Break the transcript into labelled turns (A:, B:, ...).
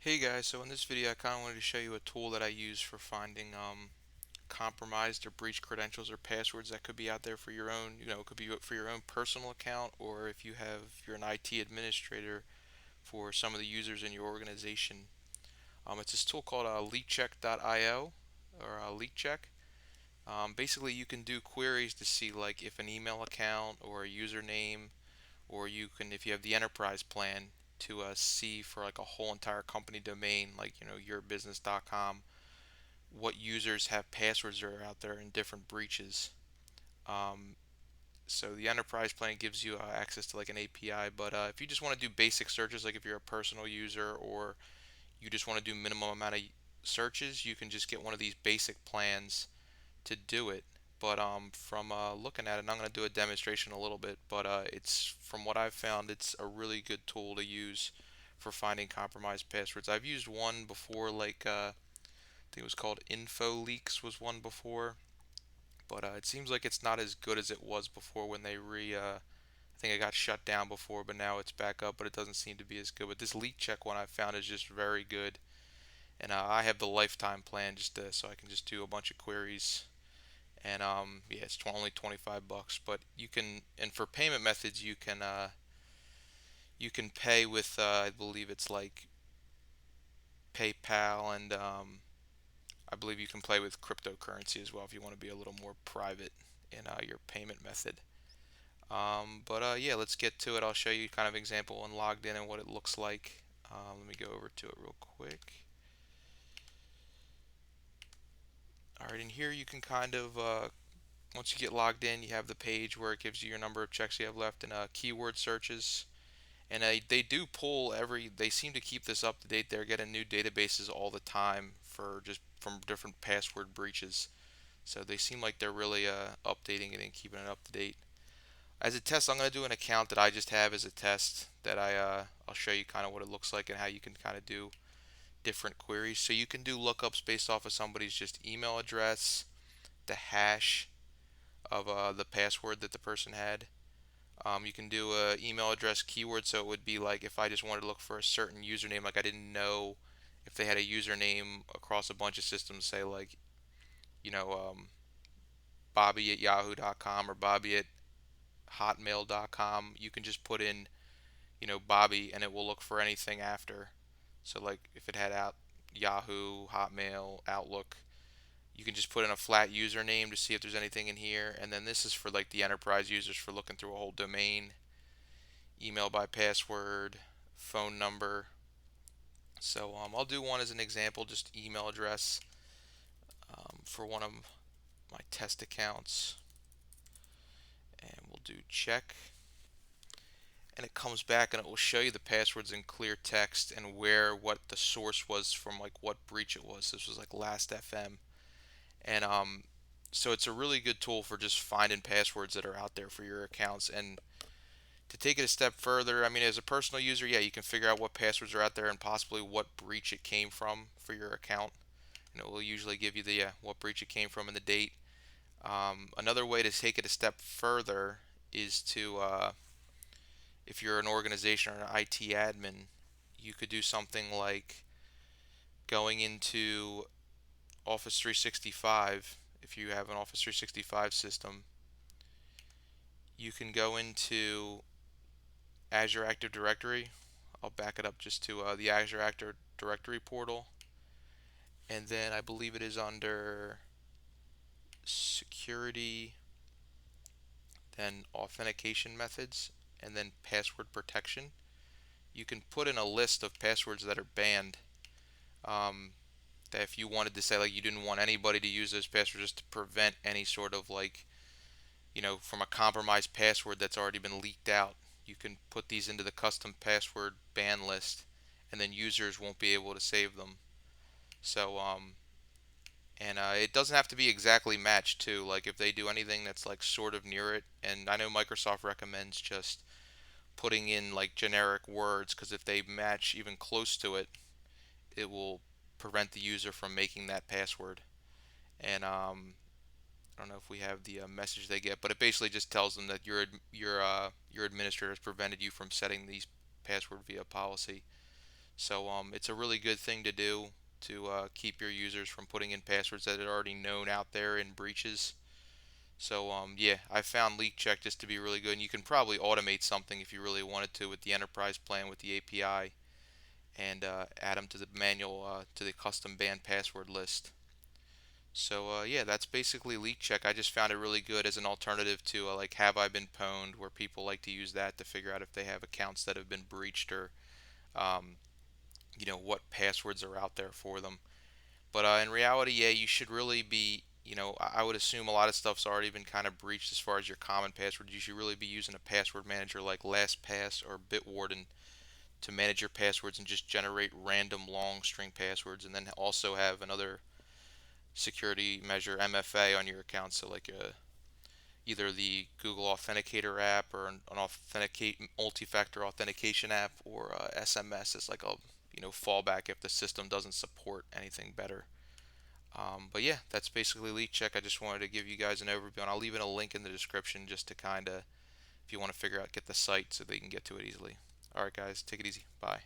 A: Hey guys, so in this video I kind of wanted to show you a tool that I use for finding compromised or breached credentials or passwords that could be out there for your own, it could be for your own personal account, or if you're an IT administrator for some of the users in your organization. It's this tool called LeakCheck.io or LeakCheck. Basically, you can do queries to see like if an email account or a username, or you can, if you have the enterprise plan, to see for like a whole entire company domain, like yourbusiness.com, what users have passwords that are out there in different breaches. Um, so the enterprise plan gives you access to like an API, but if you just want to do basic searches, like if you're a personal user or you just want to do minimum amount of searches, you can just get one of these basic plans to do it. But from looking at it, and I'm going to do a demonstration a little bit, but it's from what I've found, it's a really good tool to use for finding compromised passwords. I've used one before, like I think it was called InfoLeaks was one before, but it seems like it's not as good as it was before when they I think it got shut down before, but now it's back up, but it doesn't seem to be as good. But this leak check one I found is just very good, and I have the lifetime plan so I can just do a bunch of queries. And yeah, it's only 25 bucks, but you can, and for payment methods, you can pay with I believe it's like PayPal, and I believe you can play with cryptocurrency as well if you want to be a little more private in your payment method. But yeah, let's get to it. I'll show you kind of example when logged in and what it looks like. Let me go over to it real quick. All right, in here you can kind of once you get logged in, you have the page where it gives you your number of checks you have left and keyword searches. And they do pull they seem to keep this up to date. They're getting new databases all the time for just from different password breaches. So they seem like they're really updating it and keeping it up to date. As a test, I'm going to do an account that I just have as a test that I'll show you kind of what it looks like and how you can kind of do different queries. So you can do lookups based off of somebody's just email address, the hash of the password that the person had. You can do a email address keyword, so it would be like if I just wanted to look for a certain username, like I didn't know if they had a username across a bunch of systems, say like you know um, Bobby at Yahoo.com or Bobby at Hotmail.com. You can just put in Bobby, and it will look for anything after. So like if it had out Yahoo, Hotmail, Outlook, you can just put in a flat username to see if there's anything in here. And then this is for like the enterprise users for looking through a whole domain, email by password, phone number. So I'll do one as an example, just email address for one of my test accounts, and we'll do check. And it comes back and it will show you the passwords in clear text and what the source was from, like what breach it was. This was like last FM, and so it's a really good tool for just finding passwords that are out there for your accounts. And to take it a step further, I mean, as a personal user, yeah, you can figure out what passwords are out there and possibly what breach it came from for your account. And it will usually give you the what breach it came from and the date. Another way to take it a step further is to, if you're an organization or an IT admin, you could do something like going into Office 365. If you have an Office 365 system, you can go into Azure Active Directory. I'll back it up just to the Azure Active Directory portal, and then I believe it is under security, then authentication methods, and then password protection. You can put in a list of passwords that are banned. Um, that if you wanted to say like you didn't want anybody to use those passwords just to prevent any sort of like from a compromised password that's already been leaked out, you can put these into the custom password ban list, and then users won't be able to save them. So and it doesn't have to be exactly matched too. Like if they do anything that's like sort of near it, and I know Microsoft recommends just putting in like generic words, because if they match even close to it, it will prevent the user from making that password. And I don't know if we have the message they get, but it basically just tells them that your administrator has prevented you from setting these password via policy. So it's a really good thing to do to keep your users from putting in passwords that are already known out there in breaches. So yeah, I found LeakCheck just to be really good, and you can probably automate something if you really wanted to with the enterprise plan with the API and add them to the manual to the custom banned password list. So yeah, that's basically LeakCheck. I just found it really good as an alternative to like Have I Been Pwned, where people like to use that to figure out if they have accounts that have been breached or um, what passwords are out there for them. But in reality, yeah, you should really be, I would assume a lot of stuff's already been kind of breached as far as your common passwords. You should really be using a password manager like LastPass or Bitwarden to manage your passwords and just generate random long string passwords, and then also have another security measure MFA on your account. So like either the Google Authenticator app or an authenticate multi-factor authentication app, or SMS as like a fallback if the system doesn't support anything better. But yeah, that's basically LeakCheck. I just wanted to give you guys an overview, and I'll leave in a link in the description just to kind of, if you want to figure out, get the site so they can get to it easily. All right, guys, take it easy. Bye.